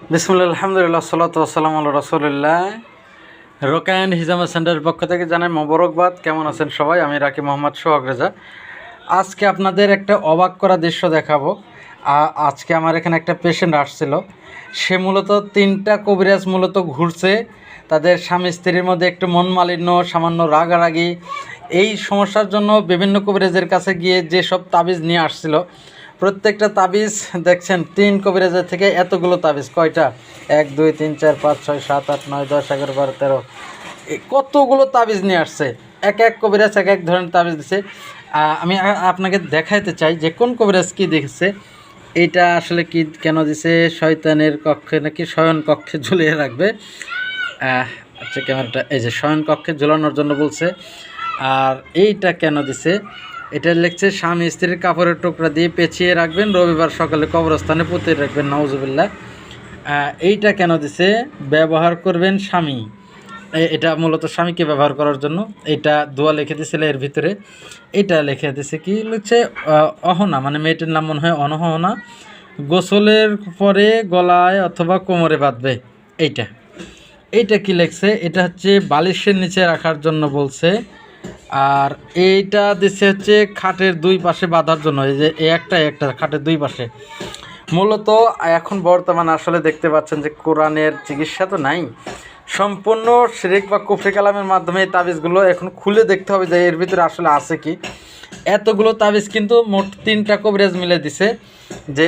বিসমুল্লাহ, আলহামদুলিল্লাহ, সাল্লাতু ওয়াসসালামু আলা রাসূলিল্লাহ। রোকেয়া অ্যান্ড হিজামা সেন্টারের পক্ষ থেকে জানাই মোবারকবাদ। কেমন আছেন সবাই? আমি রাকি মোহাম্মদ সোহাগ রেজা। আজকে আপনাদের একটা অবাক করা দৃশ্য দেখাবো। আজকে আমার এখানে একটা পেশেন্ট আসছিল। সে মূলত 3টা কবিরাজ মূলত ঘুরছে। তাদের স্বামী স্ত্রীর মধ্যে একটু মন মালিন্য, সামান্য রাগারাগি, এই সমস্যার জন্য বিভিন্ন কবিরাজের কাছে গিয়ে যেসব তাবিজ নিয়ে আসছিল, প্রত্যেকটা তাবিজ দেখছেন 3 কবিরাজের থেকে এতগুলো তাবিজ। কয়টা? 1 2 3 4 5 6 7 8 9 10 11 12 13, কতগুলো তাবিজ নিয়ে আসছে। এক এক কবিরাজ এক এক ধরনের তাবিজ দিছে। আমি আপনাকে দেখাইতে চাই যে কোন কবিরাজ কী দেখছে। এইটা আসলে কি কেন দিছে? শয়তানের কক্ষে নাকি শয়ন কক্ষে ঝুলিয়ে রাখবে। আচ্ছা, ক্যামেরাটা এই যে শয়ন কক্ষে ঝুলানোর জন্য বলছে। আর এইটা কেন দিছে? এটা লিখছে স্বামী স্ত্রীর কাপড়ের টুকরা দিয়ে পেঁচিয়ে রাখবেন, রবিবার সকালে কবরস্থানে পুঁতে রাখবেন, নাউজুবিল্লাহ। এইটা কেন দিছে? ব্যবহার করবেন স্বামী। এটা মূলত স্বামীকে ব্যবহার করার জন্য। এটা দোয়া লিখে দিয়েছিল এর ভিতরে। এটা লিখে দিছে কি লিখছে? অহনা, মানে মেয়েটির নাম মনে হয় অনহনা, গোসলের পরে গলায় অথবা কোমরে বাঁধবে। এইটা কি লিখছে? এটা হচ্ছে বালিশের নিচে রাখার জন্য বলছে। আর এইটা দিচ্ছে হচ্ছে খাটের 2 পাশে বাঁধার জন্য। এই যে একটা খাটের 2 পাশে। মূলত এখন বর্তমানে আসলে দেখতে পাচ্ছেন যে কোরআনের চিকিৎসা তো নাই, সম্পূর্ণ শিরক বা কুফরি কালামের মাধ্যমে এই তাবিজগুলো এখন খুলে দেখতে হবে যে এর ভিতরে আসলে আছে কি। এতগুলো তাবিজ কিন্তু মোট 3টা কবিরাজ মিলে দিছে যে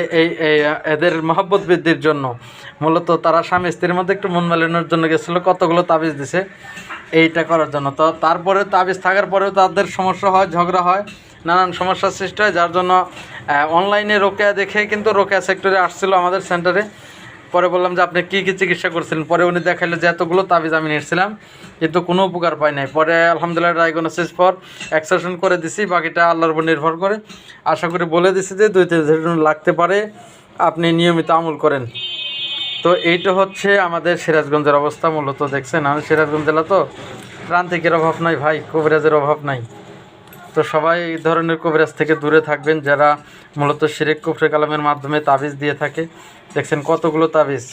এদের মহব্বত বৃদ্ধির জন্য। মূলত তারা স্বামী স্ত্রীর মধ্যে একটু মন মালিন্যের জন্য গেছিলো, কতগুলো তাবিজ দিছে এইটা করার জন্য। তো তারপরে তাবিজ থাকার পরেও তাদের সমস্যা হয়, ঝগড়া হয়, নানান সমস্যার সৃষ্টি হয়, যার জন্য অনলাইনে রোকেয়া দেখে কিন্তু রোকেয়া সেক্টরে আসছিল আমাদের সেন্টারে। পরে বললাম যে আপনি কী কী চিকিৎসা করছিলেন। পরে উনি দেখাইলো যে এতগুলো তাবিজ আমি নিয়েছিলাম কিন্তু কোনো উপকার পাই নাই। পরে আলহামদুলিল্লাহ ডায়াগনোসিস পর এক্সেশন করে দিছি, বাকিটা আল্লাহর উপর নির্ভর করে। আশা করি বলে দিছি যে 2-3 দিন লাগতে পারে, আপনি নিয়মিত আমল করেন। তো এইটা হচ্ছে আমাদের সিরাজগঞ্জের অবস্থা। মূলত দেখছেন আমি সিরাজগঞ্জ জেলা, তো প্রান্তিকের অভাব নাই ভাই, কবিরাজের অভাব নাই। তো সবাই এই ধরনের কবিরাজ থেকে দূরে থাকবেন, যারা মূলত শিরক কুফরি কালামের মাধ্যমে তাবিজ দিয়ে থাকে। দেখছেন কতগুলো তাবিজ,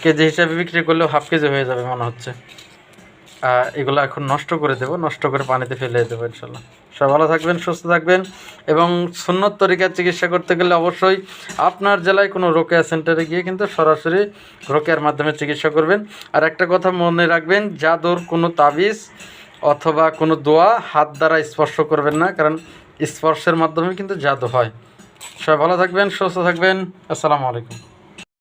কেজি হিসাবে বিক্রি করলেও হাফ কেজি হয়ে যাবে মনে হচ্ছে। এগুলো এখন নষ্ট করে দেবো, নষ্ট করে পানিতে ফেলে দেবো ইনশাল্লাহ। সবাই ভালো থাকবেন, সুস্থ থাকবেন। এবং সুন্নত তরিকার চিকিৎসা করতে গেলে অবশ্যই আপনার জেলায় কোনো রোকেয়া সেন্টারে গিয়ে কিন্তু সরাসরি রোকেয়ার মাধ্যমে চিকিৎসা করবেন। আর একটা কথা মনে রাখবেন, জাদুর কোনো তাবিজ অথবা কোনো দোয়া হাত দ্বারা স্পর্শ করবেন না, কারণ স্পর্শের মাধ্যমে কিন্তু জাদু হয়। সবাই ভালো থাকবেন, সুস্থ থাকবেন। আসসালামু আলাইকুম।